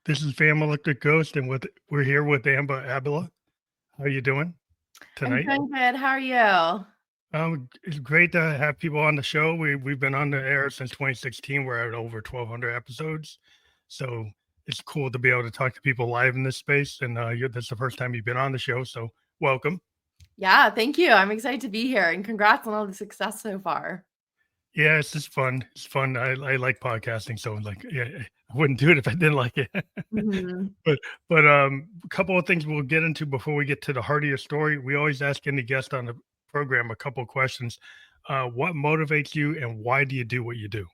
This is Fam Electric Ghost, and we're here with Abila. How are you doing I'm tonight? doing good. How are you? It's great to have people on the show. We've been on the air since 2016. We're at over 1,200 episodes, so it's cool to be able to talk to people live in this space. And that's the first time you've been on the show, so welcome. Yeah, thank you. I'm excited to be here and congrats on all the success so far. Yeah, it's just fun. It's fun. I like podcasting, so like, yeah, I wouldn't do it if I didn't like it. Mhm. But a couple of things we'll get into before we get to the heart of your story. We always ask any guest on the program a couple of questions. What motivates you, and why do you do what you do?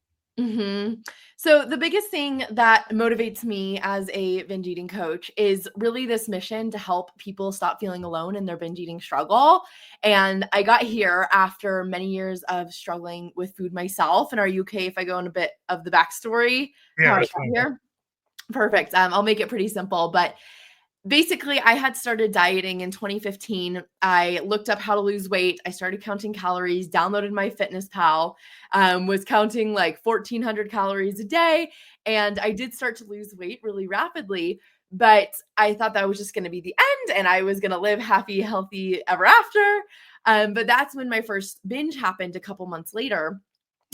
So the biggest thing that motivates me as a binge eating coach is really this mission to help people stop feeling alone in their binge eating struggle. And I got here after many years of struggling with food myself. And are you okay if I go in a bit of the backstory, how Yeah, I that's got fine. here? Perfect. I'll make it pretty simple, but basically, I had started dieting in 2015. I looked up how to lose weight. I started counting calories, downloaded my Fitness Pal, was counting like 1,400 calories a day. And I did start to lose weight really rapidly. But I thought that was just going to be the end and I was going to live happy, healthy ever after. But that's when my first binge happened a couple months later.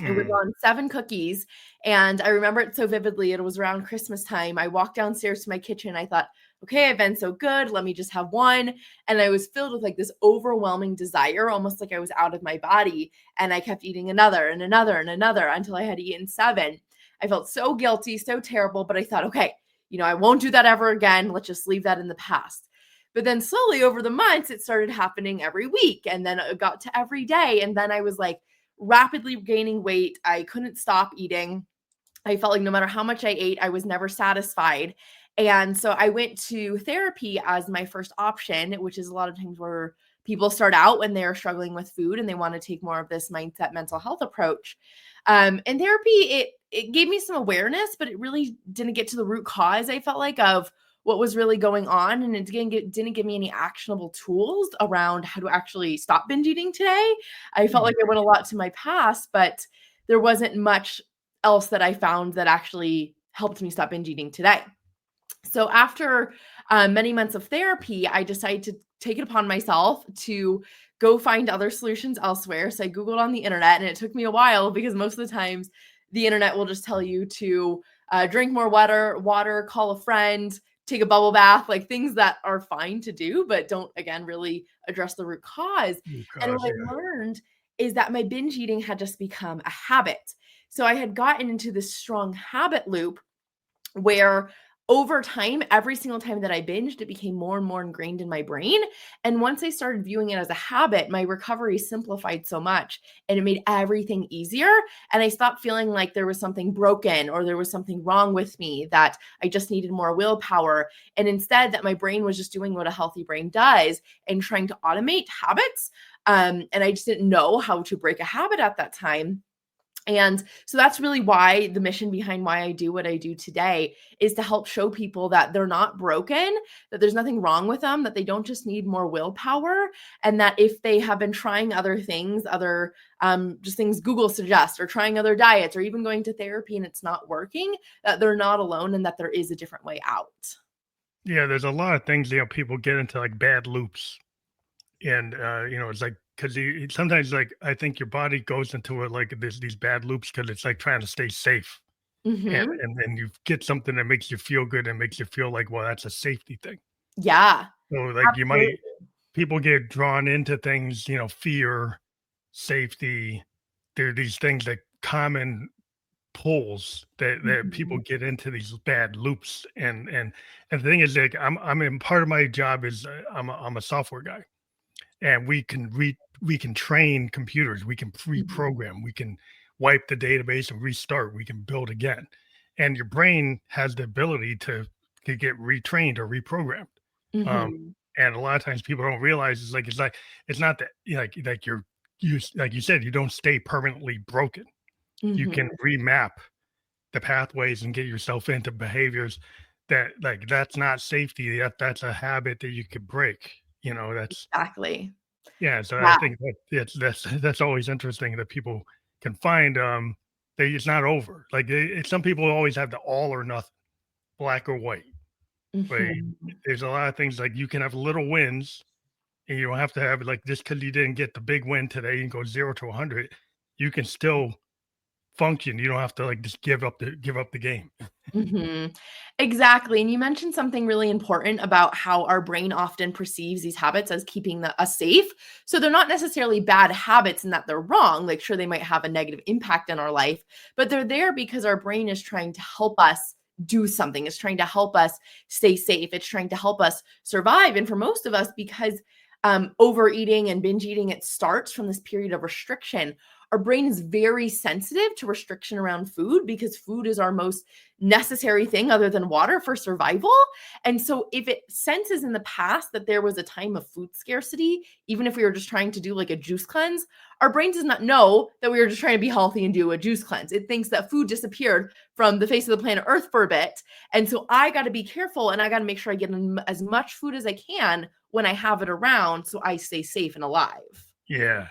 It was Mm. on 7 cookies, and I remember it so vividly. It was around Christmas time. I walked downstairs to my kitchen. I thought, "Okay, I've been so good. Let me just have one." And I was filled with like this overwhelming desire, almost like I was out of my body. And I kept eating another and another and another until I had eaten 7. I felt so guilty, so terrible, but I thought, "Okay, I won't do that ever again. Let's just leave that in the past." But then slowly over the months, it started happening every week. And then it got to every day. And then I was like, rapidly gaining weight. I couldn't stop eating. I felt like no matter how much I ate, I was never satisfied. And so I went to therapy as my first option, which is a lot of times where people start out when they're struggling with food and they want to take more of this mindset mental health approach. And therapy, it gave me some awareness, but it really didn't get to the root cause, I felt like, of what was really going on. And it didn't give me any actionable tools around how to actually stop binge eating today. I felt like I went a lot to my past, but there wasn't much else that I found that actually helped me stop binge eating today. So after many months of therapy, I decided to take it upon myself to go find other solutions elsewhere. So I Googled on the internet, and it took me a while because most of the times the internet will just tell you to drink more water, call a friend, take a bubble bath, like things that are fine to do, but don't, again, really address the root cause. And Because what I learned is that my binge eating had just become a habit. So I had gotten into this strong habit loop where over time, every single time that I binged, it became more and more ingrained in my brain. And once I started viewing it as a habit, my recovery simplified so much and it made everything easier. And I stopped feeling like there was something broken or there was something wrong with me, that I just needed more willpower. And instead, that my brain was just doing what a healthy brain does and trying to automate habits. And I just didn't know how to break a habit at that time. And so that's really why the mission behind why I do what I do today is to help show people that they're not broken, that there's nothing wrong with them, that they don't just need more willpower, and that if they have been trying other things, other just things Google suggests, or trying other diets, or even going to therapy and it's not working, that they're not alone and that there is a different way out. yeah, there's a lot of things people get into like bad loops, and it's like because sometimes like I think your body goes into it like these bad loops because it's like trying to stay safe. And Hmm. and then you get something that makes you feel good and makes you feel like, well, that's a safety thing. Yeah, So, like, you might absolutely. people get drawn into things, fear, safety. There are these things that common pulls that people Mhm. get into these bad loops, and the thing is, like, I'm in part of my job is I'm a software guy, and we can train computers, we can Mhm. reprogram, we can wipe the database and restart, we can build again. And your brain has the ability to get retrained or reprogrammed. Um, Mhm. and a lot of times people don't realize it's not that you like you said, you don't stay permanently broken. You can Mhm. remap the pathways and get yourself into behaviors that like that's not safety. That's a habit that you could break. That's Exactly. yeah, so I Yeah. think that that's always interesting that people can find, that it's not over. Like, some people always have the all or nothing. black or white, right? Mhm. There's a lot of things like you can have little wins, and you don't have to have like just because you didn't get the big win today and go 0 to 100, you can still function. You don't have to like just give up the game. Mhm. Exactly, and you mentioned something really important about how our brain often perceives these habits as keeping us safe. So they're not necessarily bad habits in that they're wrong. Like, sure, they might have a negative impact in our life, but they're there because our brain is trying to help us do something. It's trying to help us stay safe. It's trying to help us survive. And for most of us, because overeating and binge eating, it starts from this period of restriction. Our brain is very sensitive to restriction around food because food is our most necessary thing other than water for survival. And so if it senses in the past that there was a time of food scarcity, even if we were just trying to do like a juice cleanse, our brain does not know that we were just trying to be healthy and do a juice cleanse. It thinks that food disappeared from the face of the planet Earth for a bit. And so I got to be careful and I got to make sure I get as much food as I can when I have it around so I stay safe and alive. Yeah,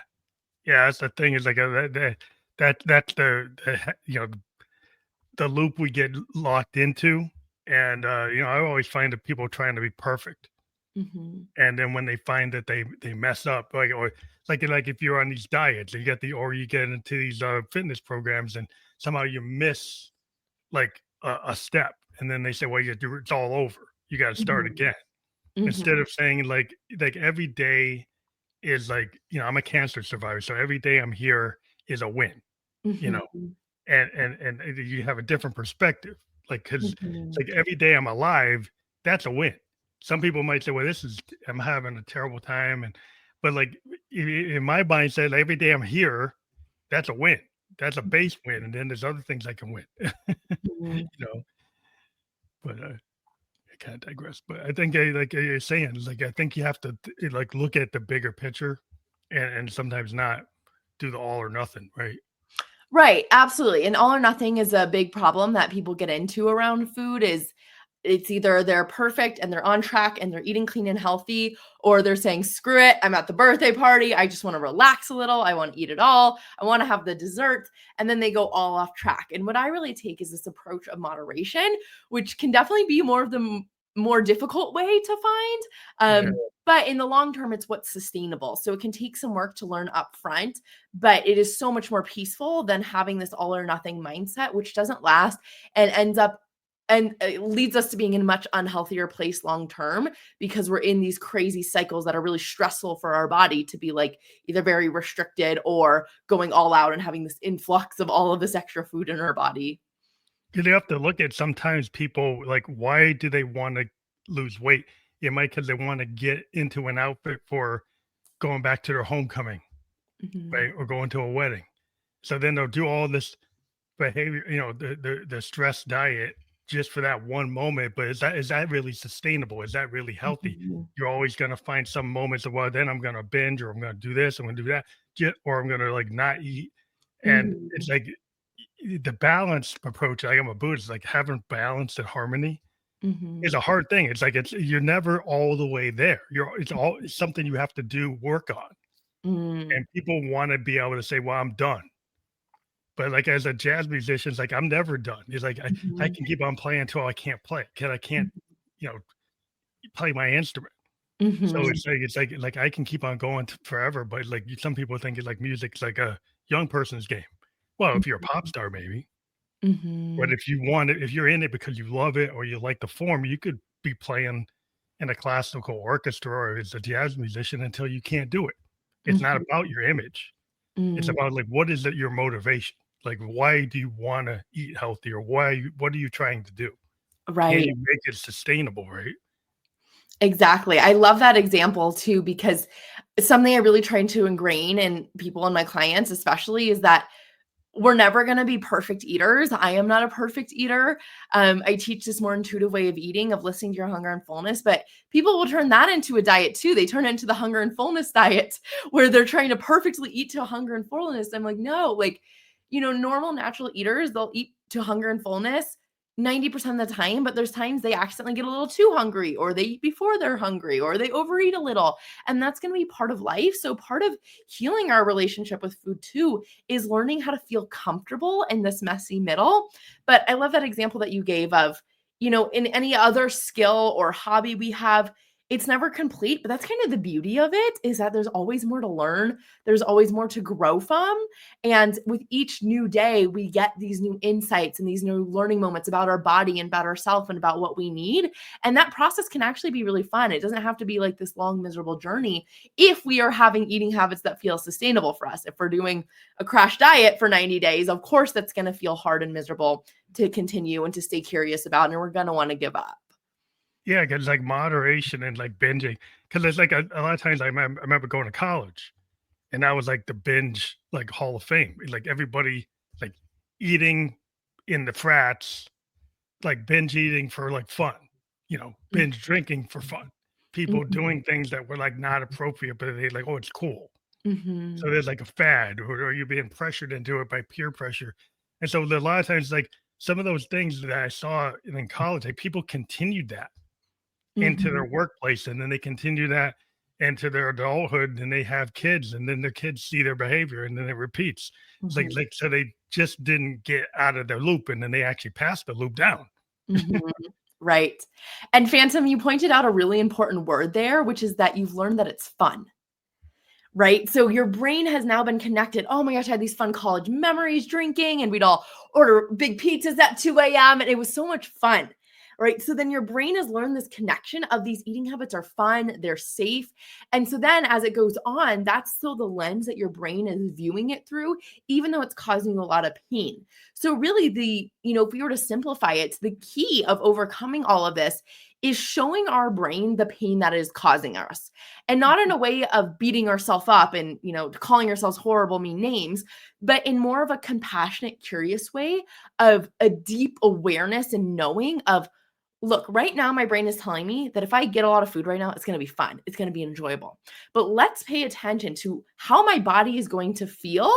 yeah. That's the thing is like that's the loop we get locked into, and I always find that people trying to be perfect. Mhm. And then when they find that they mess up, like or like if you're on these diets, or you get into these fitness programs, and somehow you miss like a step, and then they say, well, it's all over. You got to start Mhm. again. Instead Mhm. of saying like every day is like, I'm a cancer survivor, so every day I'm here is a win. You know, Mhm. and you have a different perspective, like because it's Mhm. like every day I'm alive, that's a win. Some people might say, well, I'm having a terrible time, but like in my mindset, every day I'm here, that's a win. That's a base win, and then there's other things I can win. Mhm. you know but I kind of digress. But I think like you're saying, like I think you have to like look at the bigger picture, and sometimes not do the all or nothing, right? Right, absolutely, and all or nothing is a big problem that people get into around food is it's either they're perfect and they're on track and they're eating clean and healthy, or they're saying, "Screw it, I'm at the birthday party, I just wanna relax a little, I wanna eat it all, I wanna have the dessert," and then they go all off track, and what I really take is this approach of moderation, which can definitely be more of the more difficult way to find, Yeah, but in the long term, it's what's sustainable, so it can take some work to learn upfront, but it is so much more peaceful than having this all or nothing mindset, which doesn't last and ends up and it leads us to being in a much unhealthier place long term because we're in these crazy cycles that are really stressful for our body to be like either very restricted or going all out and having this influx of all of this extra food in our body. you have to look at sometimes people like why do they want to lose weight? It might because they want to get into an outfit for going back to their homecoming, Mhm. right, or going to a wedding. So then they'll do all this behavior, the stress diet just for that one moment. But is that really sustainable? Is that really healthy? Mhm. You're always going to find some moments of, well, then I'm going to binge, or I'm going to do this, I'm going to do that, or I'm going to like not eat. And it's Mhm. like the balanced approach. Like I'm a Buddhist, like having balance and harmony is Mhm. a hard thing. You're never all the way there. It's something you have to do work on. Mm. And people want to be able to say, well, I'm done. But like as a jazz musician, it's like I'm never done. It's like I Mhm. can keep on playing until I can't play. I can't, you know, play my instrument. So Mhm. it's like I can keep on going forever. But like some people think it's like music's like a young person's game. Well, if you're a pop star, maybe. But Mhm. if you're in it because you love it or you like the form, you could be playing in a classical orchestra or as a jazz musician until you can't do it. It's not Mhm. about your image. It's Mhm. about like what is it your motivation? Like why do you want to eat healthy, or what are you trying to do? Can Right. you make it sustainable, right? Exactly. I love that example too, because something I really try to ingrain in people and my clients, especially, is that we're never going to be perfect eaters. I am not a perfect eater. I teach this more intuitive way of eating, of listening to your hunger and fullness, but people will turn that into a diet too. They turn it into the hunger and fullness diet where they're trying to perfectly eat to hunger and fullness. I'm like, no, like, normal natural eaters, they'll eat to hunger and fullness 90% of the time, but there's times they accidentally get a little too hungry or they eat before they're hungry or they overeat a little. And that's going to be part of life. So part of healing our relationship with food too is learning how to feel comfortable in this messy middle. But I love that example that you gave of in any other skill or hobby we have, it's never complete, but that's kind of the beauty of it, is that there's always more to learn. There's always more to grow from. And with each new day, we get these new insights and these new learning moments about our body and about ourselves and about what we need. And that process can actually be really fun. It doesn't have to be like this long, miserable journey if we are having eating habits that feel sustainable for us. If we're doing a crash diet for 90 days, of course, that's going to feel hard and miserable to continue and to stay curious about, and we're going to want to give up. Yeah, because like moderation and like binging, because there's like a lot of times I remember going to college, and that was like the binge like Hall of Fame. Like everybody like eating in the frats, like binge eating for like fun, binge drinking for fun. People Mhm. doing things that were like not appropriate, but they like, oh, it's cool. So Mhm. there's like a fad, or you're being pressured into it by peer pressure. And so a lot of times, like some of those things that I saw in college, like people continued that into Mhm. their workplace, and then they continue that into their adulthood, and they have kids, and then their kids see their behavior, and then it repeats. It's Mhm. like so they just didn't get out of their loop, and then they actually passed the loop down. Mhm. Right. And Phantom, you pointed out a really important word there, which is that you've learned that it's fun. Right? So your brain has now been connected. Oh my gosh, I had these fun college memories drinking, and we'd all order big pizzas at 2 a.m. and it was so much fun. Right. So then your brain has learned this connection of these eating habits are fun, they're safe. And so then as it goes on, that's still the lens that your brain is viewing it through, even though it's causing you a lot of pain. So really if we were to simplify it, the key of overcoming all of this is showing our brain the pain that is causing us, and not in a way of beating ourselves up and calling ourselves horrible mean names, but in more of a compassionate, curious way of a deep awareness and knowing of, look, right now my brain is telling me that if I get a lot of food right now, it's going to be fun, it's going to be enjoyable, but let's pay attention to how my body is going to feel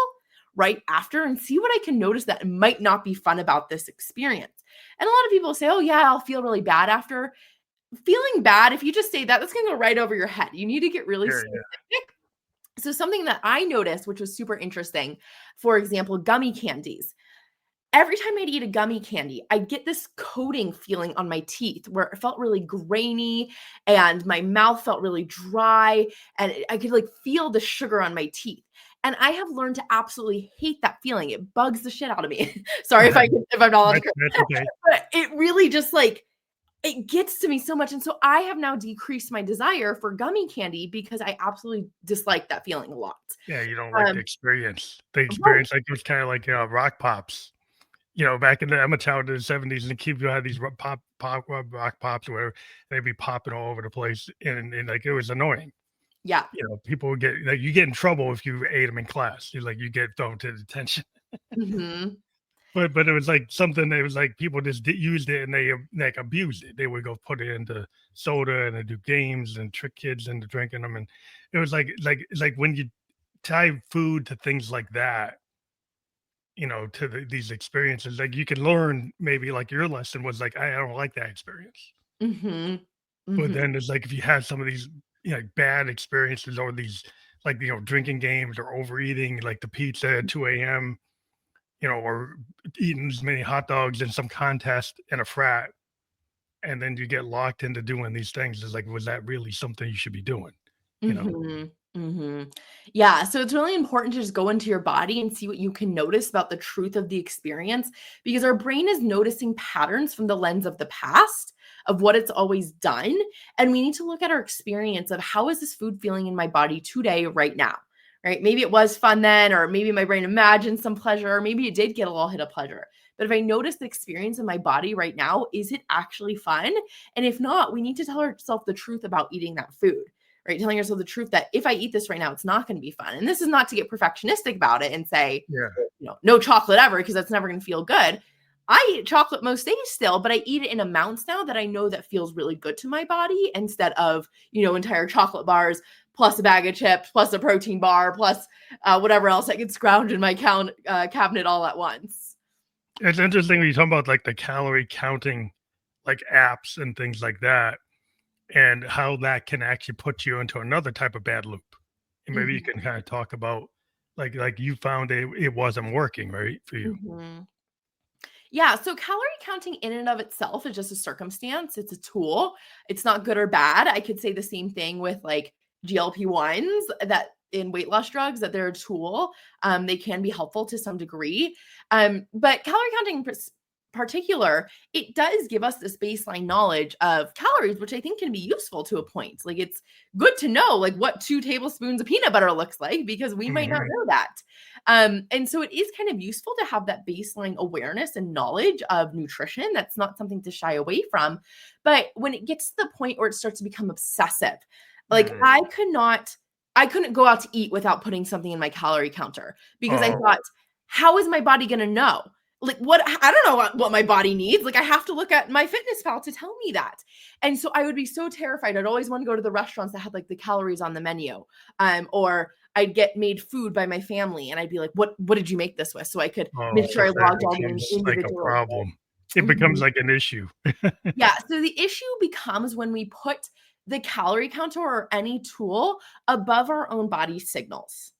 right after and see what I can notice that might not be fun about this experience. And a lot of people say, oh yeah, I'll feel really bad after. Feeling bad, if you just say that, that's going to go right over your head. You need to get really Yeah, specific. yeah. So something that I noticed, which was super interesting, for example, gummy candies. Every time I'd eat a gummy candy, I'd get this coating feeling on my teeth where it felt really grainy and my mouth felt really dry, and I could like feel the sugar on my teeth. And I have learned to absolutely hate that feeling. It bugs the shit out of me. Sorry if I'm not allowed to That's okay. but it really just like it gets to me so much. And so I have now decreased my desire for gummy candy because I absolutely dislike that feeling a lot. Yeah, you don't like the Um, experience. The right. experience, like it was kind of like rock pops. Back in I'm a child in the '70s, and the kids would have these rock pops or whatever. They'd be popping all over the place, and like it was annoying. Yeah. People would get like you get in trouble if you ate them in class. You get thrown to detention. Hmm. But it was like something that was like people just used it and they like abused it. They would go put it into soda and they do games and trick kids into drinking them. And it was like when you tie food to things like that, to these experiences, like you can learn maybe like your lesson was like, I don't like that experience. Hmm. But Hmm. then it's like if you have some of these like bad experiences or these like drinking games or overeating, like the pizza at 2 a.m., or eating as many hot dogs in some contest in a frat, and then you get locked into doing these things. It's like, was that really something you should be doing? You know? Mhm. Mhm. Yeah, so it's really important to just go into your body and see what you can notice about the truth of the experience, because our brain is noticing patterns from the lens of the past, of what it's always done, and we need to look at our experience of how is this food feeling in my body today right now, right? Maybe it was fun then, or maybe my brain imagined some pleasure, or maybe it did get a little hit of pleasure. But if I notice the experience in my body right now, is it actually fun? And if not, we need to tell ourselves the truth about eating that food, right? Telling yourself the truth that if I eat this right now, it's not going to be fun. And this is not to get perfectionistic about it and say, Yeah. no chocolate ever, because that's never going to feel good. I eat chocolate most days still, but I eat it in amounts now that I know that feels really good to my body, instead of, entire chocolate bars plus a bag of chips plus a protein bar plus whatever else I could scrounge in my cabinet all at once. It's interesting when you talk about like the calorie counting, like apps and things like that, and how that can actually put you into another type of bad loop. And maybe you Mhm. can kind of talk about like you found it wasn't working right for you. Mhm. Yeah, so calorie counting in and of itself is just a circumstance. It's a tool. It's not good or bad. I could say the same thing with like GLP-1s that in weight loss drugs that they're a tool. They can be helpful to some degree. But calorie counting in particular, it does give us this baseline knowledge of calories, which I think can be useful to a point. Like it's good to know like what 2 tablespoons of peanut butter looks like because we might not know that. And so it is kind of useful to have that baseline awareness and knowledge of nutrition. That's not something to shy away from. But when it gets to the point where it starts to become obsessive, like I couldn't go out to eat without putting something in my calorie counter because I thought, how is my body going to know? Like what, I don't know what my body needs. Like I have to look at MyFitnessPal to tell me that. And so I would be so terrified. I'd always want to go to the restaurants that had like the calories on the menu. Or I'd get made food by my family and I'd be like, what did you make this with? So I could make sure I logged all the individual. Like a problem. It becomes like an issue. Yeah. So the issue becomes when we put the calorie counter or any tool above our own body signals.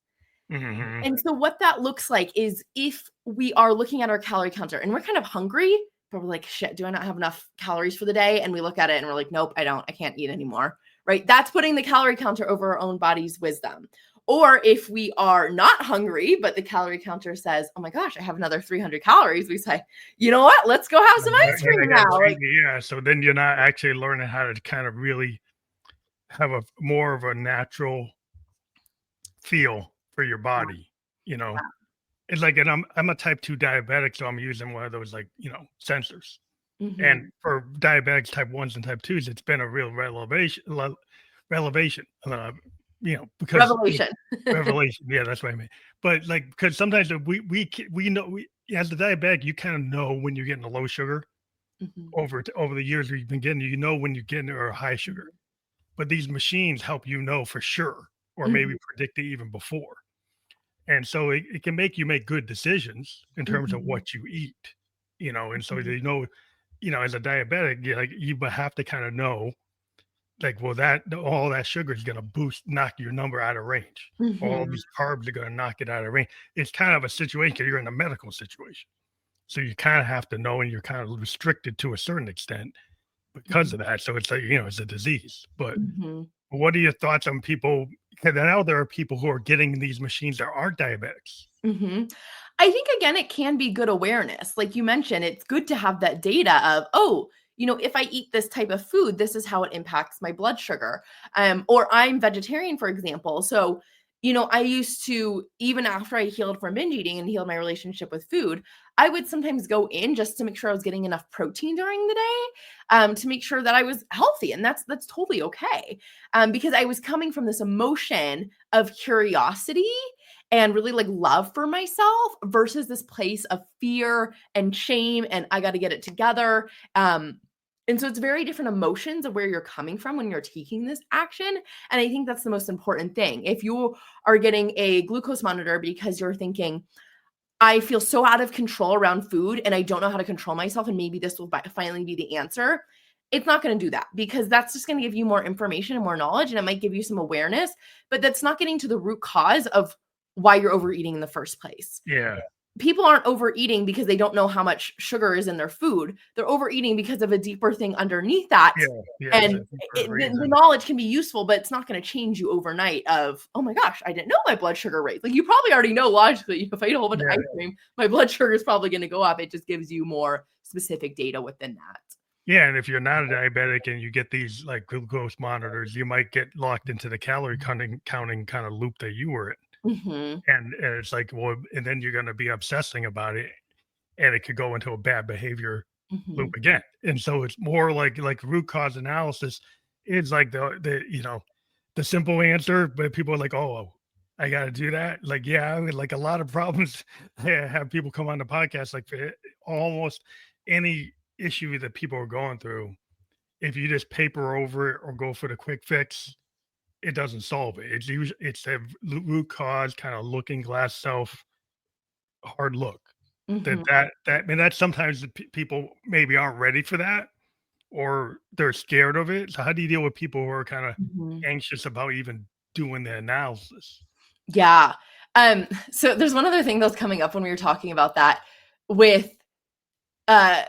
And so what that looks like is if we are looking at our calorie counter and we're kind of hungry, but we're like, shit, do I not have enough calories for the day? And we look at it and we're like, nope, I can't eat anymore, right? That's putting the calorie counter over our own body's wisdom. Or if we are not hungry, but the calorie counter says, oh my gosh, I have another 300 calories. We say, you know what? Let's go have some ice cream now. Yeah. So then you're not actually learning how to kind of really have a more of a natural feel for your body, It's like, and I'm a type 2 diabetic, so I'm using one of those like, sensors. And for diabetics type 1s and type 2s, it's been a real revelation, because revelation. Yeah, that's what I mean. But like, because sometimes we know, as a diabetic, you kind of know when you're getting a low sugar over the years you've been getting, when you're getting a high sugar. But these machines help know for sure, or maybe predict it even before. And so it can make you make good decisions in terms of what you eat, and so they know, as a diabetic, you have to kind of know, like, well, all that sugar is going to knock your number out of range. All these carbs are going to knock it out of range. It's kind of a situation, you're in a medical situation. So you kind of have to know, and you're kind of restricted to a certain extent because of that. So it's like, it's a disease. But what are your thoughts on people? Because now there are people who are getting these machines that aren't diabetics. I think, again, it can be good awareness. Like you mentioned, it's good to have that data of, if I eat this type of food, this is how it impacts my blood sugar. Or I'm vegetarian, for example. So, I used to, even after I healed from binge eating and healed my relationship with food, I would sometimes go in just to make sure I was getting enough protein during the day, to make sure that I was healthy. And that's totally okay. Because I was coming from this emotion of curiosity and really like love for myself versus this place of fear and shame and I got to get it together. And so it's very different emotions of where you're coming from when you're taking this action. And I think that's the most important thing. If you are getting a glucose monitor because you're thinking, I feel so out of control around food and I don't know how to control myself, and maybe this will finally be the answer, it's not going to do that, because that's just going to give you more information and more knowledge, and it might give you some awareness, but that's not getting to the root cause of why you're overeating in the first place. Yeah. People aren't overeating because they don't know how much sugar is in their food. They're overeating because of a deeper thing underneath that. And the knowledge can be useful, but it's not going to change you overnight of, oh my gosh, I didn't know my blood sugar rate. Like you probably already know logically, if I eat a whole bunch of ice cream, my blood sugar is probably going to go up. It just gives you more specific data within that. Yeah. And if you're not a diabetic and you get these like glucose monitors, you might get locked into the calorie counting kind of loop that you were in. And it's like, well, and then you're going to be obsessing about it, and it could go into a bad behavior loop again. And so it's more like root cause analysis is like the simple answer, but people are like, oh, I got to do that. Like, yeah, like a lot of problems. I have people come on the podcast, like for almost any issue that people are going through, if you just paper over it or go for the quick fix, it doesn't solve it. It's a root cause kind of looking glass self hard look. That's sometimes people maybe aren't ready for that, or they're scared of it. So how do you deal with people who are kind of anxious about even doing the analysis? Yeah. So there's one other thing that's coming up when we were talking about that with uh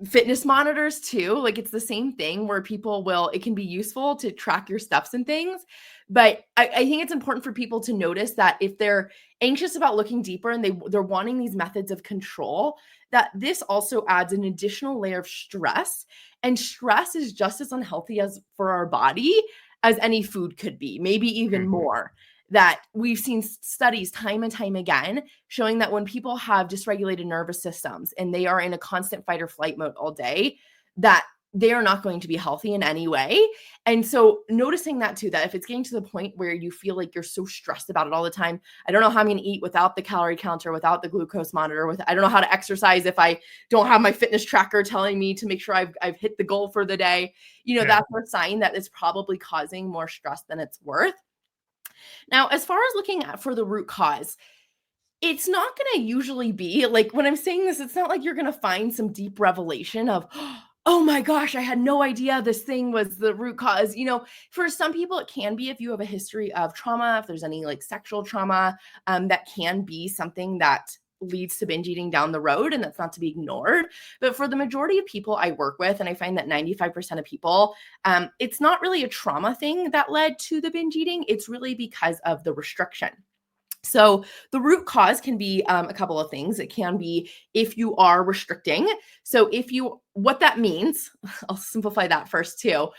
fitness monitors too. Like it's the same thing where it can be useful to track your steps and things. But I think it's important for people to notice that if they're anxious about looking deeper and they're wanting these methods of control, that this also adds an additional layer of stress. And stress is just as unhealthy as for our body as any food could be, maybe even more. That we've seen studies time and time again showing that when people have dysregulated nervous systems and they are in a constant fight or flight mode all day, that they are not going to be healthy in any way. And so noticing that too, that if it's getting to the point where you feel like you're so stressed about it all the time, I don't know how I'm going to eat without the calorie counter, without the glucose monitor, I don't know how to exercise if I don't have my fitness tracker telling me to make sure I've hit the goal for the day. That's a sign that it's probably causing more stress than it's worth. Now, as far as looking at for the root cause, it's not going to usually be like when I'm saying this, it's not like you're going to find some deep revelation of, oh my gosh, I had no idea this thing was the root cause. For some people, it can be if you have a history of trauma, if there's any like sexual trauma, that can be something that leads to binge eating down the road, and that's not to be ignored. But for the majority of people I work with, and I find that 95% of people, it's not really a trauma thing that led to the binge eating. It's really because of the restriction. So the root cause can be a couple of things. It can be if you are restricting. So what that means, I'll simplify that first too.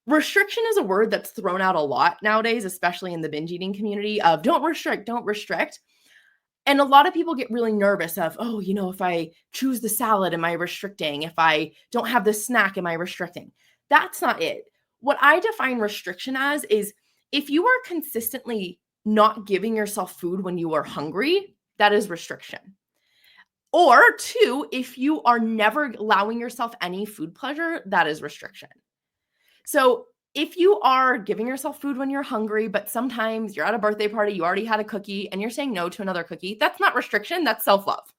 Restriction is a word that's thrown out a lot nowadays, especially in the binge eating community of don't restrict, don't restrict. And a lot of people get really nervous of, if I choose the salad, am I restricting? If I don't have the snack, am I restricting? That's not it. What I define restriction as is if you are consistently not giving yourself food when you are hungry, that is restriction. Or two, if you are never allowing yourself any food pleasure, that is restriction. So if you are giving yourself food when you're hungry, but sometimes you're at a birthday party, you already had a cookie and you're saying no to another cookie, that's not restriction, that's self-love.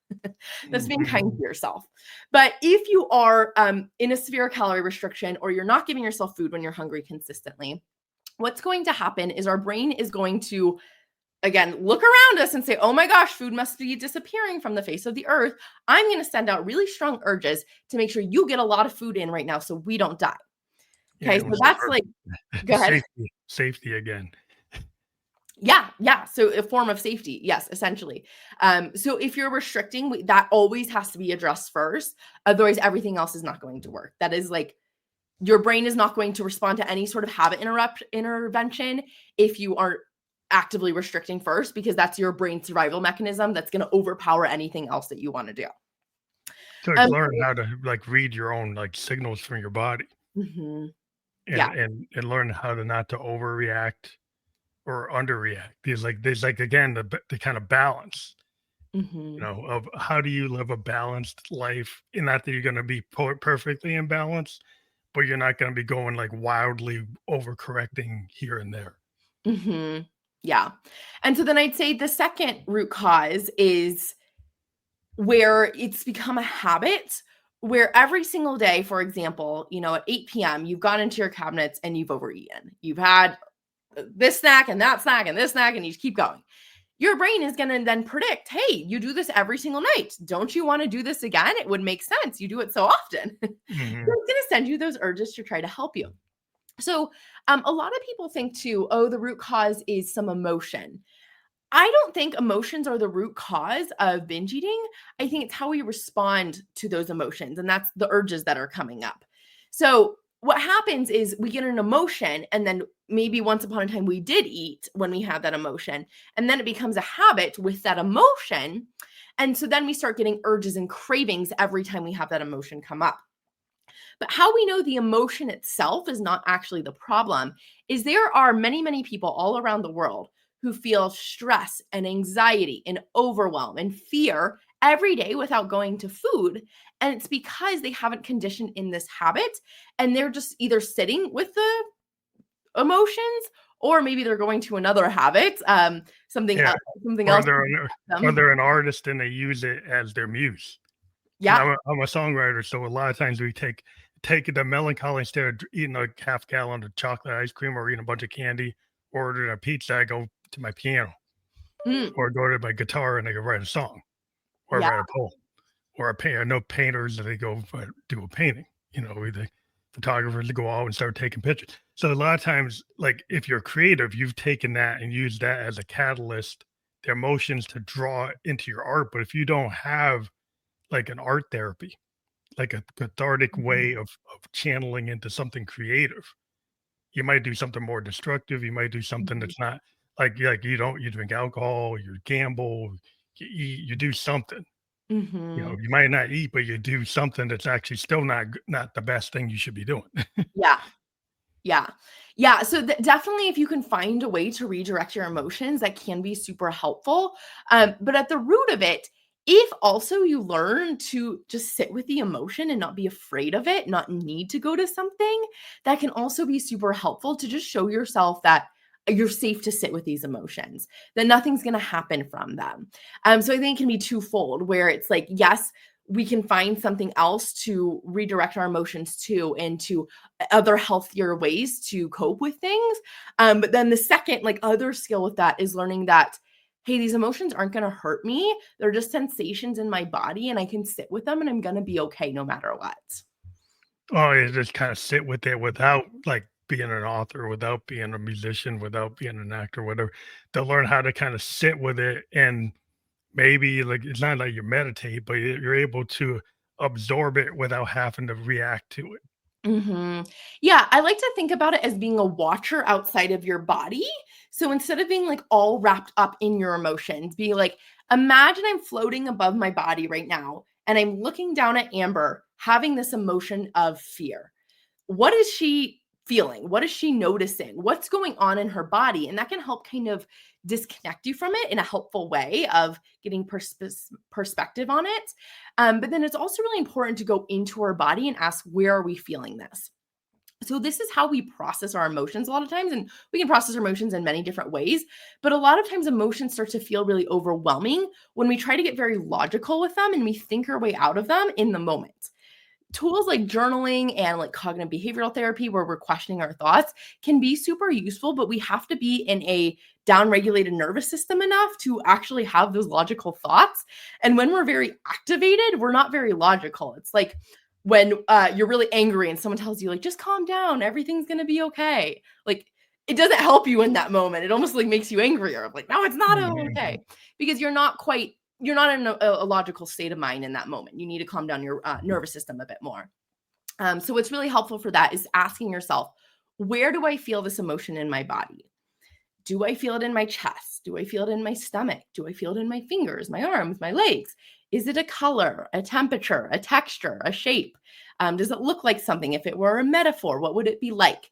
That's being kind to yourself. But if you are in a severe calorie restriction or you're not giving yourself food when you're hungry consistently, what's going to happen is our brain is going to, again, look around us and say, oh my gosh, food must be disappearing from the face of the earth. I'm going to send out really strong urges to make sure you get a lot of food in right now so we don't die. Okay, so that's like, go ahead. Safety again. Yeah. So a form of safety. Yes, essentially. So if you're restricting, that always has to be addressed first. Otherwise, everything else is not going to work. That is like, your brain is not going to respond to any sort of habit intervention if you aren't actively restricting first, because that's your brain survival mechanism that's going to overpower anything else that you want to do. So learn how to like read your own like signals from your body. Mm-hmm. And learn how to not to overreact or underreact. There's like again the kind of balance, of how do you live a balanced life, and not that you're going to be perfectly in balance, but you're not going to be going like wildly overcorrecting here and there. Yeah. And so then I'd say the second root cause is where it's become a habit, where every single day, for example, at 8 p.m., you've gone into your cabinets and you've overeaten. You've had this snack and that snack and this snack, and you just keep going. Your brain is going to then predict, hey, you do this every single night. Don't you want to do this again? It would make sense. You do it so often. So it's going to send you those urges to try to help you. So a lot of people think too, the root cause is some emotion. I don't think emotions are the root cause of binge eating. I think it's how we respond to those emotions, and that's the urges that are coming up. So what happens is we get an emotion, and then maybe once upon a time we did eat when we had that emotion, and then it becomes a habit with that emotion. And so then we start getting urges and cravings every time we have that emotion come up. But how we know the emotion itself is not actually the problem is there are many, many people all around the world who feel stress and anxiety and overwhelm and fear every day without going to food. And it's because they haven't conditioned in this habit, and they're just either sitting with the emotions, or maybe they're going to another habit, something else. Or they're an artist and they use it as their muse. Yeah. I'm a songwriter, so a lot of times we take the melancholy, instead of eating a half gallon of chocolate ice cream or eating a bunch of candy or ordering a pizza, I go to my piano or go to my guitar and I can write a song or write a poem. or a painter. I know painters that they go do a painting, the photographers that go out and start taking pictures. So a lot of times, like if you're creative, you've taken that and used that as a catalyst, the emotions to draw into your art. But if you don't have like an art therapy, like a cathartic Mhm. way of channeling into something creative, you might do something more destructive. You might do something Mhm. that's not like you drink alcohol, you gamble, you eat, you do something. Mhm. You might not eat, but you do something that's actually still not the best thing you should be doing. Yeah. Yeah. Yeah, so definitely if you can find a way to redirect your emotions, that can be super helpful. But at the root of it, if also you learn to just sit with the emotion and not be afraid of it, not need to go to something, that can also be super helpful to just show yourself that you're safe to sit with these emotions, that nothing's going to happen from them. So I think it can be twofold, where it's like, yes, we can find something else to redirect our emotions to, and to other healthier ways to cope with things. But then the second, like, other skill with that is learning that, hey, these emotions aren't going to hurt me. They're just sensations in my body, and I can sit with them, and I'm going to be okay no matter what. Oh, you just kind of sit with it without like being an author, without being a musician, without being an actor, whatever. To learn how to kind of sit with it, and maybe like it's not like you meditate, but you're able to absorb it without having to react to it. Yeah, I like to think about it as being a watcher outside of your body. So instead of being like all wrapped up in your emotions, be like, imagine I'm floating above my body right now and I'm looking down at Amber having this emotion of fear. What is she feeling? What is she noticing? What's going on in her body? And that can help kind of disconnect you from it in a helpful way of getting perspective on it. But then it's also really important to go into our body and ask, where are we feeling this? So this is how we process our emotions a lot of times, and we can process our emotions in many different ways, but a lot of times emotions start to feel really overwhelming when we try to get very logical with them and we think our way out of them in the moment. Tools like journaling and like cognitive behavioral therapy, where we're questioning our thoughts, can be super useful, but we have to be in a down-regulated nervous system enough to actually have those logical thoughts. And when we're very activated, we're not very logical. It's like when you're really angry and someone tells you, like, just calm down, everything's gonna be okay. Like, it doesn't help you in that moment. It almost like makes you angrier. Like, no, it's not Mhm. okay, because you're not in a logical state of mind in that moment. You need to calm down your nervous system a bit more. So what's really helpful for that is asking yourself, where do I feel this emotion in my body? Do I feel it in my chest? Do I feel it in my stomach? Do I feel it in my fingers, my arms, my legs? Is it a color, a temperature, a texture, a shape? Does it look like something? If it were a metaphor, what would it be like?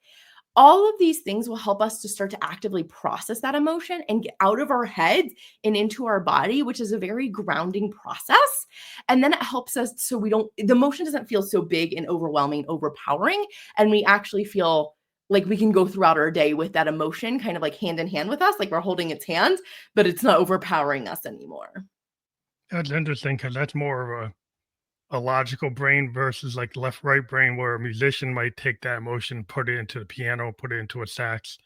All of these things will help us to start to actively process that emotion and get out of our head and into our body, which is a very grounding process. And then it helps us so the emotion doesn't feel so big and overwhelming, overpowering. And we actually feel like we can go throughout our day with that emotion kind of like hand in hand with us, like we're holding its hand, but it's not overpowering us anymore. That's interesting because that's more of a logical brain versus like left right brain, where a musician might take that emotion, put it into the piano, put it into a sax.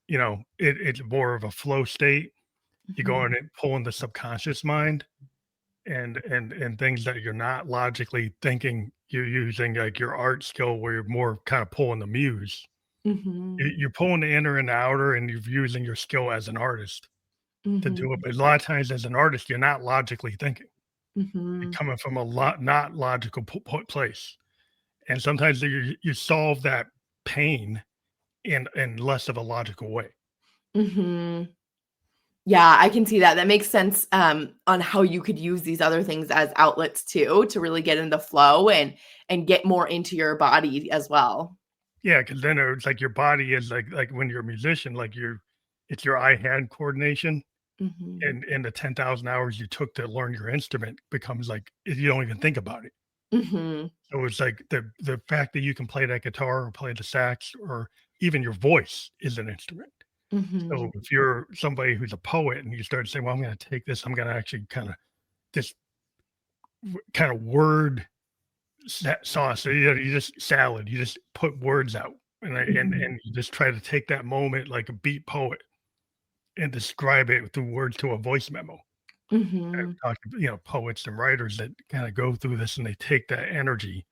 It's more of a flow state. You go in Mhm. and pull in the subconscious mind, and things that you're not logically thinking. You're using like your art skill, where you're more kind of pulling the muse. Mhm. You're pulling the inner and the outer, and you're using your skill as an artist to do it. Mhm. But a lot of times, as an artist, you're not logically thinking. You're Mhm. coming from a lot not logical place, and sometimes you solve that pain in less of a logical way. Mhm. Yeah, I can see that. That makes sense, on how you could use these other things as outlets too, to really get in the flow and get more into your body as well. Yeah, because then it's like your body is like when you're a musician, like it's your eye-hand coordination, Mhm. and the 10,000 hours you took to learn your instrument becomes like you don't even think about it. Mhm. So it's like the fact that you can play that guitar or play the sax or even your voice is an instrument. So Mhm. if you're somebody who's a poet and you start saying, "Well, I'm gonna take this, I'm gonna actually kinda just kinda word sauce," so, you just salad, you just put words out, Mhm. and you just try to take that moment like a beat poet and describe it through words to a voice memo. Mhm. I've talked to, poets and writers that kind of go through this and they take that energy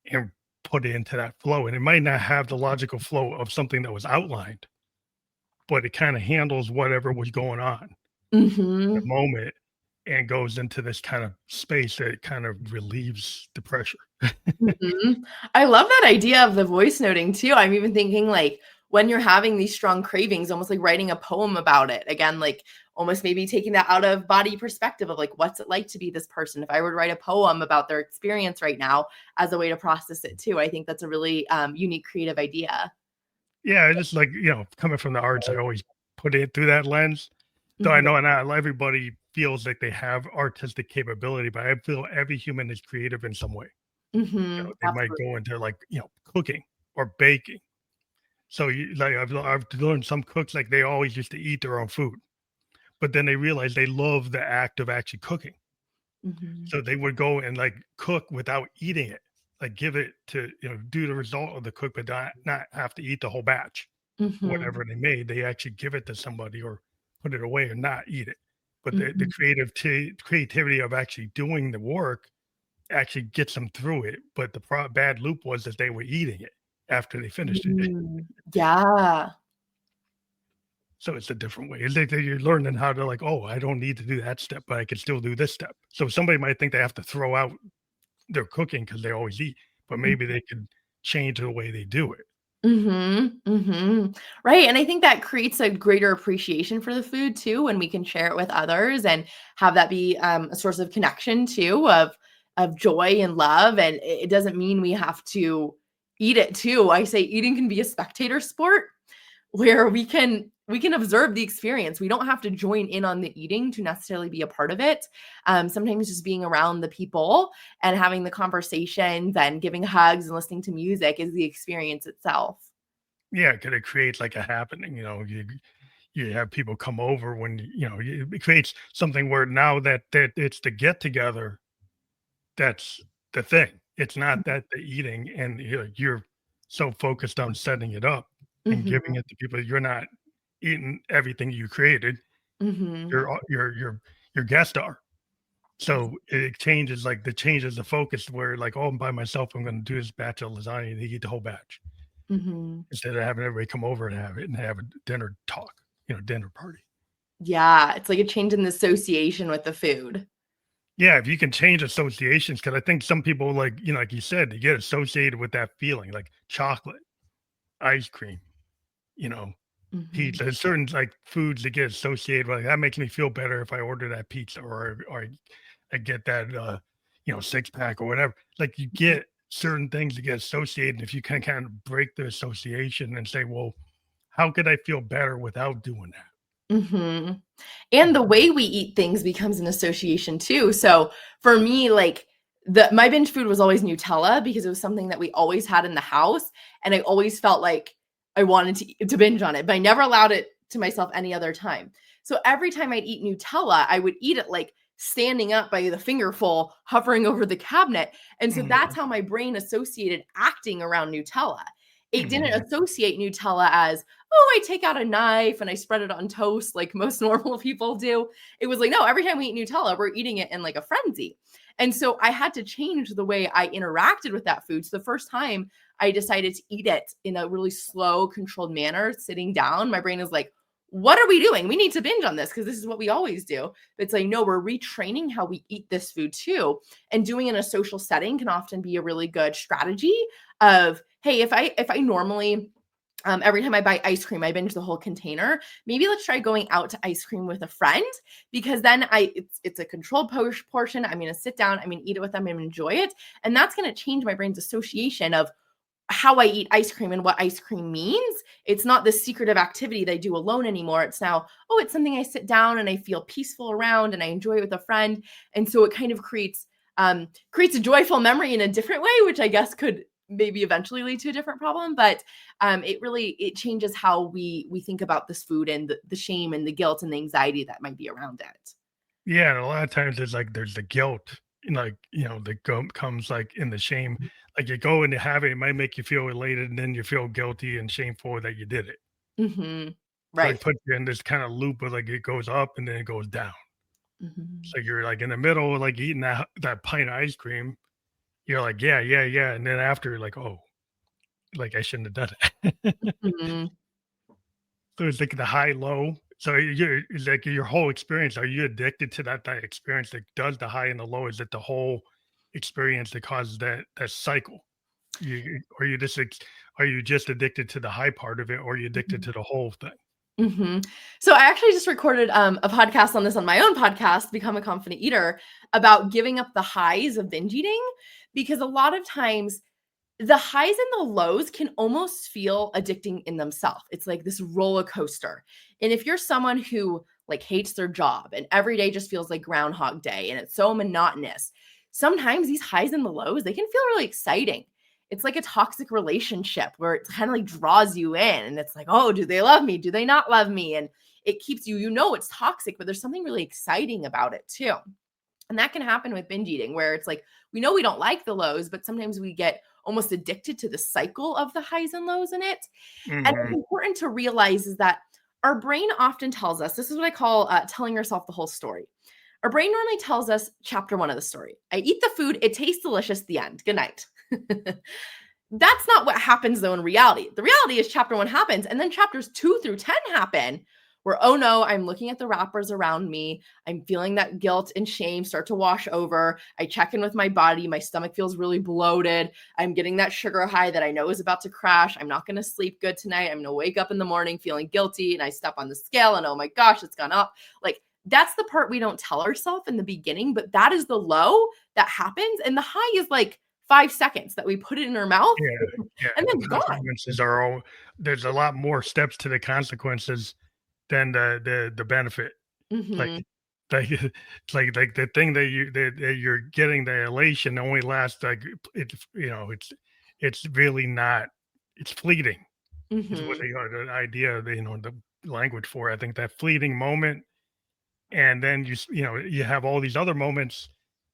and put it into that flow. And it might not have the logical flow of something that was outlined, but it kind of handles whatever was going on in the Mhm. moment and goes into this kind of space that kind of relieves the pressure. Mhm. I love that idea of the voice noting too. I'm even thinking like when you're having these strong cravings, almost like writing a poem about it. Again, like almost maybe taking that out of body perspective of like what's it like to be this person. If I were to write a poem about their experience right now as a way to process it too, I think that's a really unique creative idea. Yeah, I just like, coming from the arts, I always put it through that lens. Though I Mhm. know not everybody feels like they have artistic capability, but I feel every human is creative in some way. Mhm. They might Absolutely. go into like, cooking or baking. So you like I've learned some cooks like they always used to eat their own food, but then they realized they love the act of actually cooking. Mhm. So they would go and like cook without eating it, like give it to, do the result of the cook, but not have to eat the whole batch. Mhm. Whatever they made, they actually give it to somebody or put it away and not eat it. But the Mhm. creativity of actually doing the work actually gets them through it. But the bad loop was that they were eating it after they finished it. Mm. Yeah. So it's a different way. It's like that you're learning how to like, oh, I don't need to do that step, but I can still do this step. So somebody might think they have to throw out their cooking because they always eat, but maybe they could change the way they do it. Mhm, mhm. Right, and I think that creates a greater appreciation for the food too when we can share it with others and have that be, a source of connection too, of joy and love, and it doesn't mean we have to eat it too. I say eating can be a spectator sport where we can observe the experience. We don't have to join in on the eating to necessarily be a part of it. Sometimes just being around the people and having the conversations and giving hugs and listening to music is the experience itself. Yeah, could it create like a happening? You have people come over when it creates something where now that it's the get together that's the thing. It's not that the eating and you're so focused on setting it up and Mhm, giving it to people. You're not eating everything you created. mhm. Your guests are. So it changes like the changes the focus where like, oh, I'm by myself. I'm going to do this batch of lasagna and eat the whole batch Mhm. instead of having everybody come over and have a dinner talk, dinner party. Yeah, it's like a change in the association with the food. Yeah, if you can change associations, because I think some people like, like you said, they get associated with that feeling, like chocolate, ice cream, you know, Mhm, pizza. There's certain like foods that get associated with like, that makes me feel better if I order that pizza or I get that 6 pack or whatever. Like you mhm, get certain things that get associated. If you can kind of break the association and say, well, how could I feel better without doing that? mhm. And the way we eat things becomes an association too. So for me, like the my binge food was always Nutella because it was something that we always had in the house, and I always felt like I wanted to binge on it, but I never allowed it to myself any other time. So every time I'd eat Nutella, I would eat it like standing up by the fingerful, hovering over the cabinet. And so Mhm, that's how my brain associated acting around Nutella. It didn't mhm, associate Nutella as, oh, I take out a knife and I spread it on toast like most normal people do. It was like, no, every time we eat Nutella, we're eating it in like a frenzy. And so I had to change the way I interacted with that food. So the first time I decided to eat it in a really slow, controlled manner, sitting down, my brain is like, what are we doing? We need to binge on this because this is what we always do. But it's like, no, we're retraining how we eat this food too. And doing it in a social setting can often be a really good strategy of, hey, if I normally every time I buy ice cream, I binge the whole container. Maybe let's try going out to ice cream with a friend because then it's a controlled portion. I'm going to sit down, I'm going to eat it with them and enjoy it, and that's going to change my brain's association of how I eat ice cream and what ice cream means. It's not this secretive activity that I do alone anymore. It's now, oh, it's something I sit down and I feel peaceful around and I enjoy it with a friend. And so it kind of creates a joyful memory in a different way, which I guess could maybe eventually lead to a different problem. But it changes how we think about this food and the shame and the guilt and the anxiety that might be around it. yeah, and a lot of times there's the guilt, like, that comes, like, in the shame. Like, you go and you have it, it might make you feel elated, and then you feel guilty and shameful that you did it. Hmm. So Right. it puts you in this kinda loop of, like, it goes up and then it goes down. Mhm. So you're like in the middle, like eating that pint of ice cream. You're like, yeah, yeah, yeah. And then after, you're like, oh, like I shouldn't have done it. Mhm. So it's like the high low. So it's like your whole experience. Are you addicted to that experience that does the high and the low? Is it the whole experience that causes that cycle? Or you just are you just addicted to the high part of it, or are you addicted Mhm. to the whole thing? Mhm. So I actually just recorded a podcast on this on my own podcast, Become a Confident Eater, about giving up the highs of binge eating, because a lot of times the highs and the lows can almost feel addicting in themselves. It's like this roller coaster. And if you're someone who like hates their job and every day just feels like Groundhog Day and it's so monotonous, sometimes these highs and the lows, they can feel really exciting. It's like a toxic relationship where it kind of like draws you in and it's like, oh, do they love me? Do they not love me? And it keeps you, it's toxic, but there's something really exciting about it too. And that can happen with binge eating where it's like, we know we don't like the lows, but sometimes we get almost addicted to the cycle of the highs and lows in it. And it's Hmm. important to realize is that our brain often tells us, this is what I call telling yourself the whole story. Our brain normally tells us chapter 1 of the story. I eat the food, it tastes delicious, the end. Good night. That's not what happens though in reality. The reality is chapter 1 happens and then chapters 2 through 10 happen where, oh no, I'm looking at the wrappers around me. I'm feeling that guilt and shame start to wash over. I check in with my body. My stomach feels really bloated. I'm getting that sugar high that I know is about to crash. I'm not going to sleep good tonight. I'm going to wake up in the morning feeling guilty and I step on the scale and oh my gosh, it's gone up. Like that's the part we don't tell ourselves in the beginning, but that is the low that happens. And the high is like 5 seconds that we put it in our mouth Yeah, yeah. and then The it's gone. consequences are all. There's a lot more steps to the consequences than the benefit. Like Mhm. like the thing that you're getting, the elation only lasts like it's really not. It's fleeting. Is what Mhm. they are, the idea, the language for it. I think that fleeting moment, and then you have all these other moments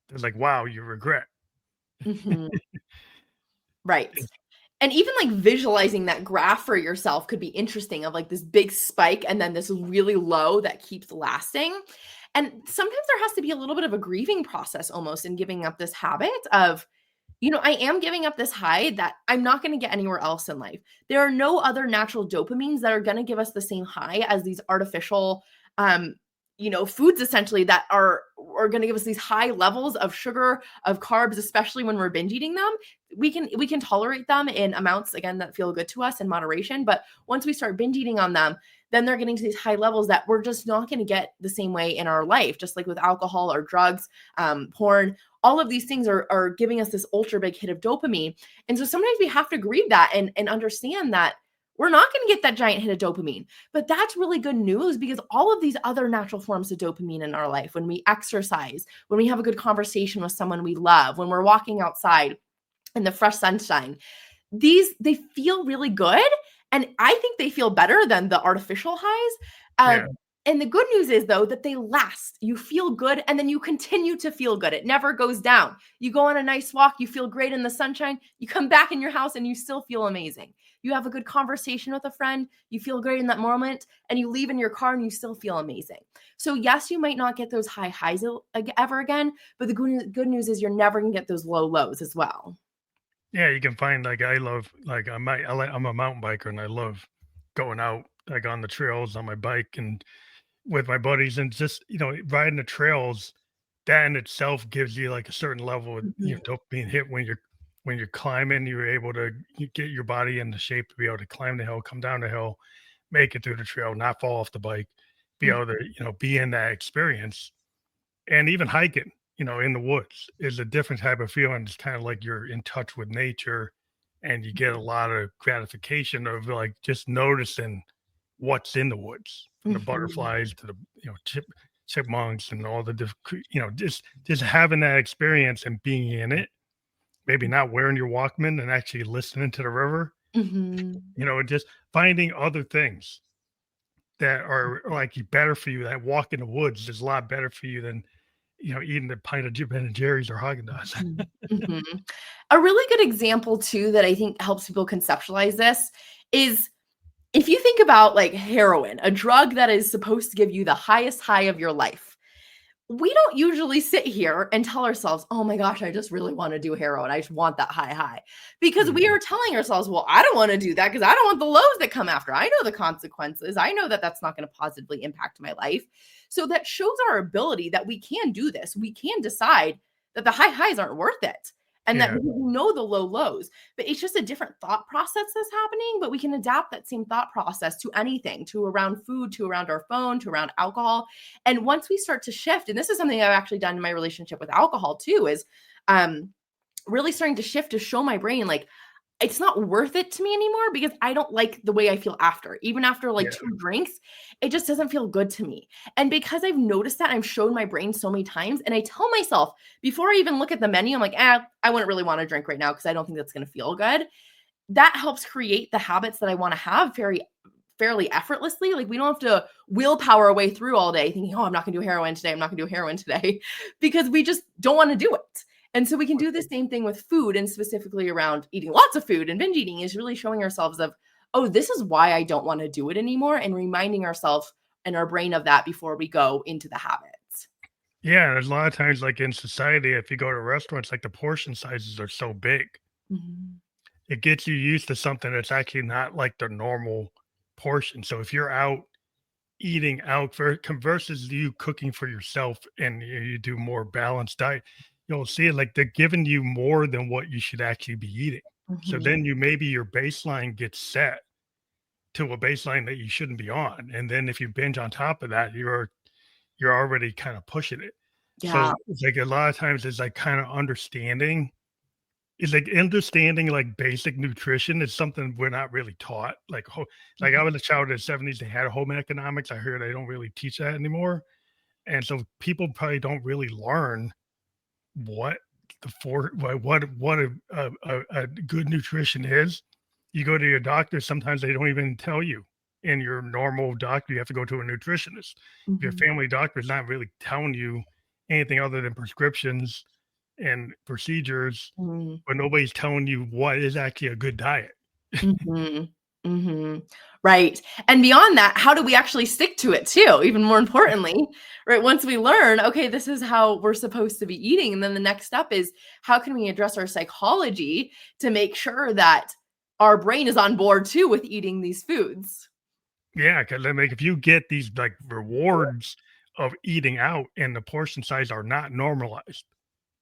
that's like, wow, you regret. Mhm. Right. It's And even like visualizing that graph for yourself could be interesting of like this big spike and then this really low that keeps lasting. And sometimes there has to be a little bit of a grieving process almost in giving up this habit of, I am giving up this high that I'm not going to get anywhere else in life. There are no other natural dopamines that are going to give us the same high as these artificial foods essentially that are going to give us these high levels of sugar, of carbs, especially when we're binge eating them. We can tolerate them in amounts again that feel good to us in moderation, but once we start binge eating on them, then they're getting to these high levels that we're just not going to get the same way in our life, just like with alcohol or drugs, porn. All of these things are giving us this ultra big hit of dopamine. And so sometimes we have to grieve that and understand that we're not going to get that giant hit of dopamine. But that's really good news because all of these other natural forms of dopamine in our life, when we exercise, when we have a good conversation with someone we love, when we're walking outside in the fresh sunshine, they feel really good. And I think they feel better than the artificial highs. yeah, And the good news is, though, that they last. You feel good and then you continue to feel good. It never goes down. You go on a nice walk, you feel great in the sunshine, you come back in your house and you still feel amazing. You have a good conversation with a friend, you feel great in that moment, and you leave in your car and you still feel amazing. So, yes, you might not get those high highs ever again, but the good news is you're never going to get those low lows as well. yeah. You can find like I love like I'm a mountain biker and I love going out like on the trails on my bike and with my buddies and just riding the trails. That in itself gives you like a certain level of Mhm. dopamine hit when you're climbing. You're able to get your body in the shape to be able to climb the hill, come down the hill, make it through the trail, not fall off the bike, be able to be in that experience. And even hiking, in the woods is a different type of feeling. It's kind of like you're in touch with nature and you get a lot of gratification of like just noticing what's in the woods, from the Mhm. butterflies to the chipmunks and all the just having that experience and being in it. Maybe not wearing your Walkman and actually listening to the river. Mhm. Just finding other things that are like better for you. That walk in the woods is a lot better for you than eating a pint of Ben and Jerry's or Haagen Dazs. Mhm. Mhm. A really good example too that I think helps people conceptualize this is if you think about like heroin, a drug that is supposed to give you the highest high of your life. we don't usually sit here and tell ourselves, oh my gosh, I just really want to do heroin. I just want that high. Because we Mhm. are telling ourselves, well, I don't want to do that because I don't want the lows that come after. I know the consequences. I know that that's not going to positively impact my life. So that shows our ability that we can do this. We can decide that the high highs aren't worth it and that Yeah. we know the low lows. But it's just a different thought process that's happening. But we can adapt that same thought process to anything, to around food, to around our phone, to around alcohol. And once we start to shift, and this is something I've actually done in my relationship with alcohol too, is really starting to shift to show my brain like it's not worth it to me anymore because I don't like the way I feel after. Even after like Yeah. 2 drinks, it just doesn't feel good to me. And because I've noticed that, I've shown my brain so many times, and I tell myself before I even look at the menu, I'm like, I wouldn't really want to drink right now because I don't think that's going to feel good. That helps create the habits that I want to have fairly effortlessly. Like we don't have to willpower our way through all day thinking, oh, I'm not going to do heroin today. I'm not going to do heroin today because we just don't want to do it. And so we can do the same thing with food, and specifically around eating lots of food and binge eating is really showing ourselves of, oh, this is why I don't want to do it anymore, and reminding ourselves and our brain of that before we go into the habits. Yeah, there's a lot of times, like, in society, if you go to restaurants, like, the portion sizes are so big. Mhm. It gets you used to something that's actually not like the normal portion. So if you're out eating out versus you cooking for yourself and you do more balanced diet, you'll see it like they're giving you more than what you should actually be eating. So Mhm. then maybe your baseline gets set to a baseline that you shouldn't be on. And then if you binge on top of that, you're already kind of pushing it. Yeah. So it's like a lot of times it's like kind of understanding is like understanding like basic nutrition is something we're not really taught. Like I Mhm. was a child in the 70s, they had home economics. I heard they don't really teach that anymore. And so people probably don't really learn what what a good nutrition is. You go to your doctor, sometimes they don't even tell you. In your normal doctor, you have to go to a nutritionist. If your Mhm. family doctor is not really telling you anything other than prescriptions and procedures, Mhm. but nobody's telling you what is actually a good diet. Mhm. Mhm. Right. And beyond that, how do we actually stick to it too? Even more importantly, right? Once we learn, okay, this is how we're supposed to be eating. And then the next step is how can we address our psychology to make sure that our brain is on board too with eating these foods? Yeah, because like if you get these like rewards of eating out and the portion size are not normalized,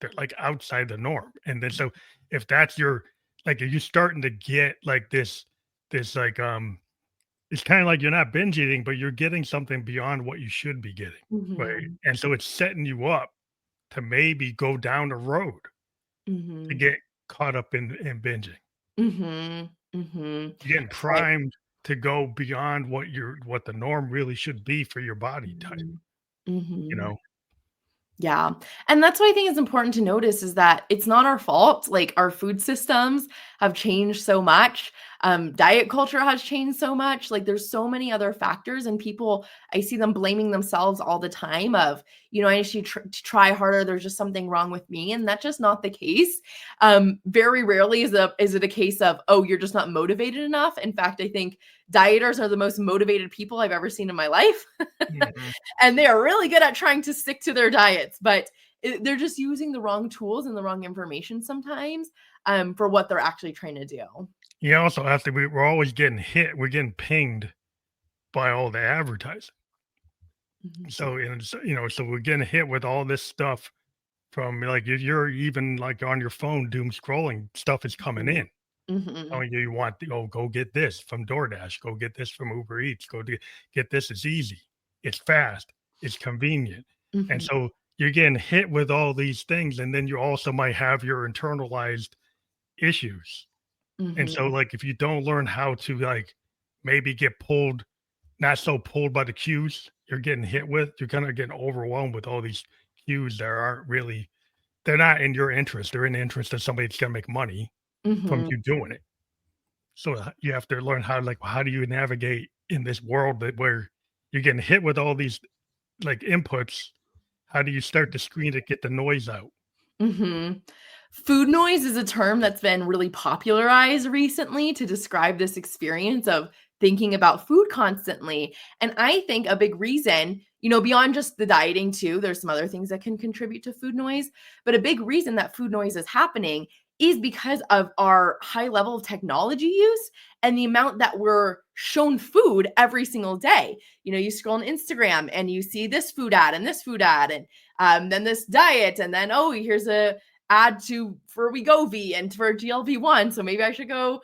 they're like outside the norm. And then so if that's your like if you're starting to get like this like it's kind of like you're not binge eating, but you're getting something beyond what you should be getting. Right. Mhm. And so it's setting you up to maybe go down the road to Mhm. get caught up in binging. Mhm. Mhm. You're getting Right. primed to go beyond what the norm really should be for your body type, Mhm. you Mhm. know? Yeah. And that's what I think is important to notice is that it's not our fault. Like our food systems have changed so much. Diet culture has changed so much. Like there's so many other factors, and people, I see them blaming themselves all the time of, I need to try harder. There's just something wrong with me. And that's just not the case. Very rarely is it a case of, oh, you're just not motivated enough. In fact, I think dieters are the most motivated people I've ever seen in my life. Mhm. And they are really good at trying to stick to their diets, but they're just using the wrong tools and the wrong information sometimes for what they're actually trying to do. You also have to we're always getting hit, we're getting pinged by all the advertising. Mhm. So we're getting hit with all this stuff from like, if you're even, like, on your phone doom scrolling, stuff is coming Mhm. in. Mhm. Telling you want to go get this from DoorDash, go get this from Uber Eats, get this. It's easy, it's fast, it's convenient. And Mhm. so you're getting hit with all these things, and then you also might have your internalized issues. And so, Mhm. like, if you don't learn how to like maybe get pulled, not so pulled by the cues you're getting hit with, you're kind of getting overwhelmed with all these cues that aren't really they're not in your interest. They're in the interest of somebody that's gonna make money from Mhm. you doing it. So, you have to learn how like, how do you navigate in this world that where you're getting hit with all these, like, inputs? How do you start to screen it, get the noise out? Mhm. Food noise is a term that's been really popularized recently to describe this experience of thinking about food constantly. And I think a big reason Beyond just the dieting too, there's some other things that can contribute to food noise. But a big reason that food noise is happening is because of our high level of technology use and the amount that we're shown food every single day. You scroll on Instagram and you see this food ad and this food ad and then this diet. And then, oh, here's a ad for Wegovy and for GLP-1. So maybe I should go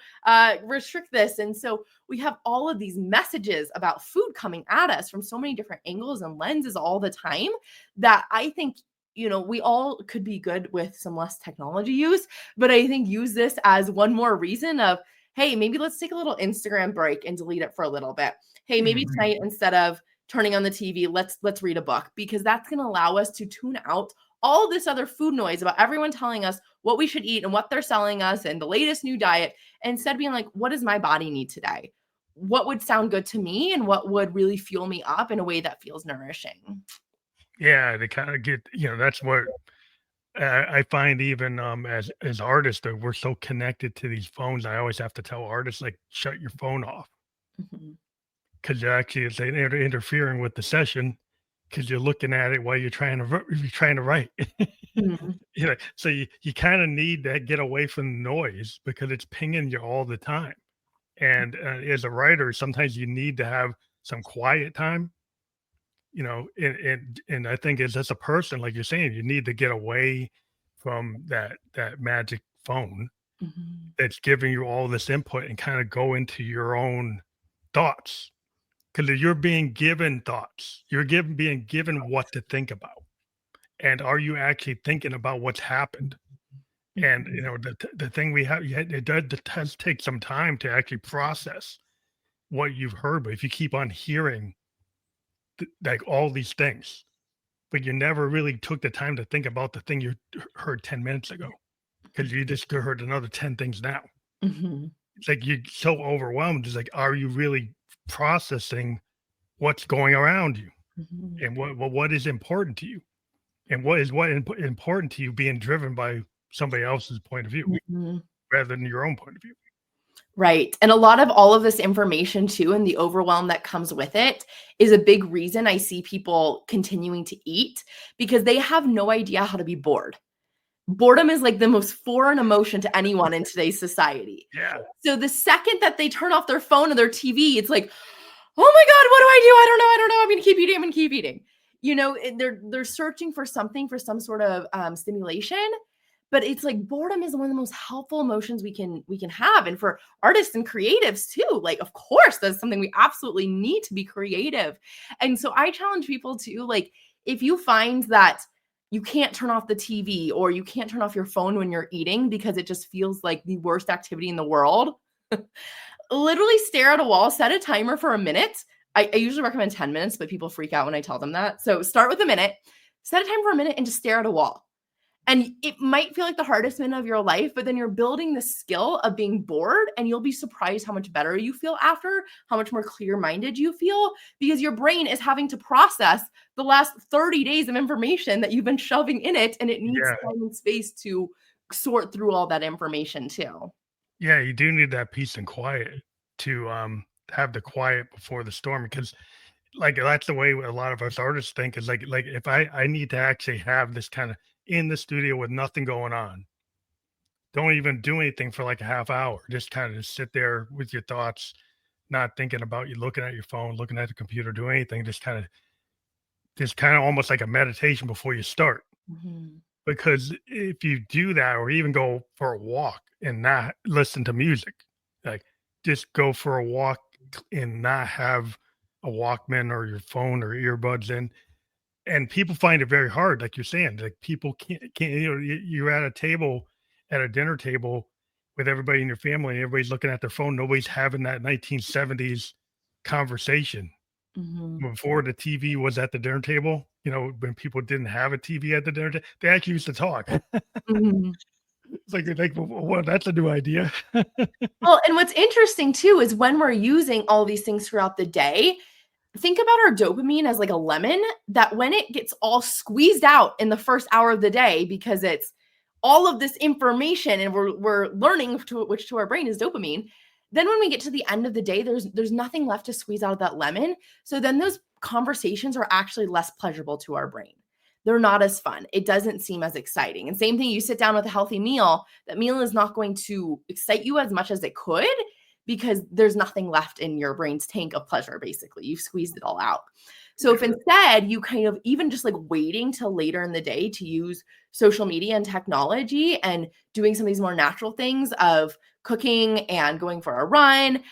restrict this. And so we have all of these messages about food coming at us from so many different angles and lenses all the time that I think, we all could be good with some less technology use, but I think use this as one more reason of, hey, maybe let's take a little Instagram break and delete it for a little bit. Hey, maybe tonight, instead of turning on the TV, let's read a book, because that's going to allow us to tune out all this other food noise about everyone telling us what we should eat and what they're selling us and the latest new diet. And instead being like, what does my body need today? What would sound good to me and what would really fuel me up in a way that feels nourishing? Yeah, they kind of get, that's what I find, even as artists, that we're so connected to these phones. I always have to tell artists, like, shut your phone off, because actually it's interfering with the session, because you're looking at it while you're trying to write. So you kind of need to get away from the noise, because it's pinging you all the time. And as a writer, sometimes you need to have some quiet time. And I think as a person, like you're saying, you need to get away from that magic phone that's giving you all this input, and kind of go into your own thoughts, because you're being given thoughts. You're being given what to think about, and are you actually thinking about what's happened? And the thing we have, it does take some time to actually process what you've heard. But if you keep on hearing like all these things, but you never really took the time to think about the thing you heard 10 minutes ago, because you just heard another 10 things now. It's like you're so overwhelmed. It's like, are you really processing what's going around you, and what is important to you, and what important to you, being driven by somebody else's point of view rather than your own point of view? Right. And a lot of all of this information too, and the overwhelm that comes with it, is a big reason I see people continuing to eat, because they have no idea how to be bored. Boredom is like the most foreign emotion to anyone in today's society. Yeah. So the second that they turn off their phone or their TV, it's like, oh my God, what do I do? I don't know. I'm going to keep eating. I'm going to keep eating. They're searching for something, for some sort of stimulation. But it's like, boredom is one of the most helpful emotions we can have. And for artists and creatives too, like, of course, that's something we absolutely need to be creative. And so I challenge people to, like, if you find that you can't turn off the TV or you can't turn off your phone when you're eating because it just feels like the worst activity in the world, literally stare at a wall, set a timer for a minute. I usually recommend 10 minutes, but people freak out when I tell them that. So start with a minute, set a timer for a minute, and just stare at a wall. And it might feel like the hardest minute of your life, but then you're building the skill of being bored, and you'll be surprised how much better you feel after, how much more clear-minded you feel, because your brain is having to process the last 30 days of information that you've been shoving in it, and it needs time and space to sort through all that information too. Yeah, you do need that peace and quiet to have the quiet before the storm, because like that's the way a lot of us artists think, is like if I need to actually have this kind of in the studio with nothing going on, don't even do anything for like a half hour, just kind of sit there with your thoughts, not thinking about you, looking at your phone, looking at the computer, do anything, just kind of almost like a meditation before you start. Because if you do that, or even go for a walk and not listen to music, like just go for a walk and not have a Walkman or your phone or earbuds in. And people find it very hard, like you're saying, like people can't, you're at a dinner table with everybody in your family, and everybody's looking at their phone. Nobody's having that 1970s conversation. Before the TV was at the dinner table, when people didn't have a TV at the dinner table, they actually used to talk. It's like, well, that's a new idea. Well, and what's interesting too is when we're using all these things throughout the day, think about our dopamine as like a lemon, that when it gets all squeezed out in the first hour of the day, because it's all of this information and we're learning which to our brain is dopamine, then when we get to the end of the day, there's nothing left to squeeze out of that lemon. So then those conversations are actually less pleasurable to our brain. They're not as fun. It doesn't seem as exciting. And same thing, you sit down with a healthy meal, that meal is not going to excite you as much as it could because there's nothing left in your brain's tank of pleasure, basically. You've squeezed it all out. So if instead you kind of even just like waiting till later in the day to use social media and technology and doing some of these more natural things of cooking and going for a run,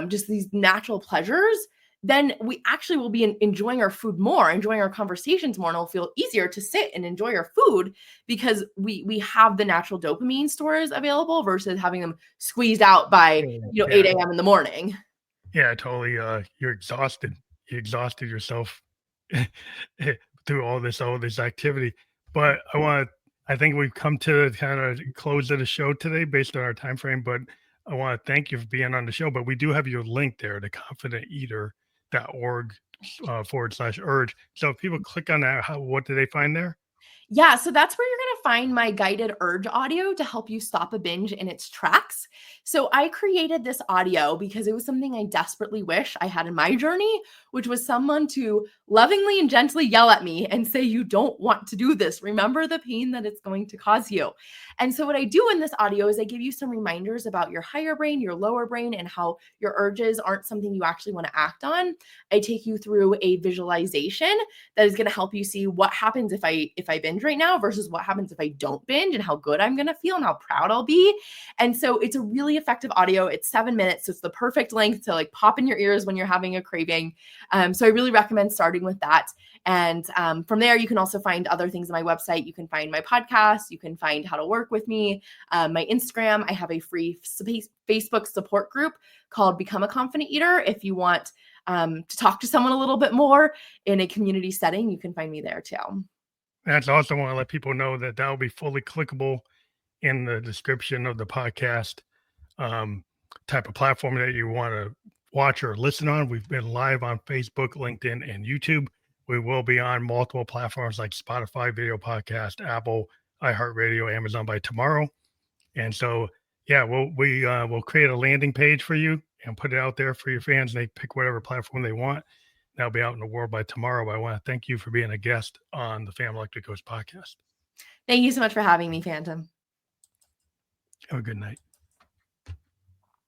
just these natural pleasures, then we actually will be enjoying our food more, enjoying our conversations more, and it'll feel easier to sit and enjoy our food because we have the natural dopamine stores available versus having them squeezed out by 8 a.m. in the morning. Yeah, totally. You're exhausted. You exhausted yourself through all this activity. But I think we've come to the kind of close of the show today based on our time frame. But I want to thank you for being on the show. But we do have your link there, the confidenteater.org/urge. So if people click on that, what do they find there? Yeah, so that's where you're going to find my guided urge audio to help you stop a binge in its tracks. So I created this audio because it was something I desperately wish I had in my journey, which was someone to lovingly and gently yell at me and say, you don't want to do this. Remember the pain that it's going to cause you. And so what I do in this audio is I give you some reminders about your higher brain, your lower brain, and how your urges aren't something you actually want to act on. I take you through a visualization that is going to help you see what happens if I binge right now versus what happens if I don't binge and how good I'm going to feel and how proud I'll be. And so it's a really effective audio. It's 7 minutes. So it's the perfect length to like pop in your ears when you're having a craving. So I really recommend starting with that. And from there, you can also find other things on my website. You can find my podcast. You can find how to work with me. My Instagram, I have a free Facebook support group called Become a Confident Eater. If you want to talk to someone a little bit more in a community setting, you can find me there too. That's awesome. I want to let people know that will be fully clickable in the description of the podcast type of platform that you want to watch or listen on. We've been live on Facebook, LinkedIn, and YouTube. We will be on multiple platforms like Spotify, video podcast, Apple, iHeartRadio, Amazon by tomorrow. And so, yeah, we'll create a landing page for you and put it out there for your fans. They pick whatever platform they want. That'll be out in the world by tomorrow. But I want to thank you for being a guest on the Family Electric Coach podcast. Thank you so much for having me, Phantom. Have a good night.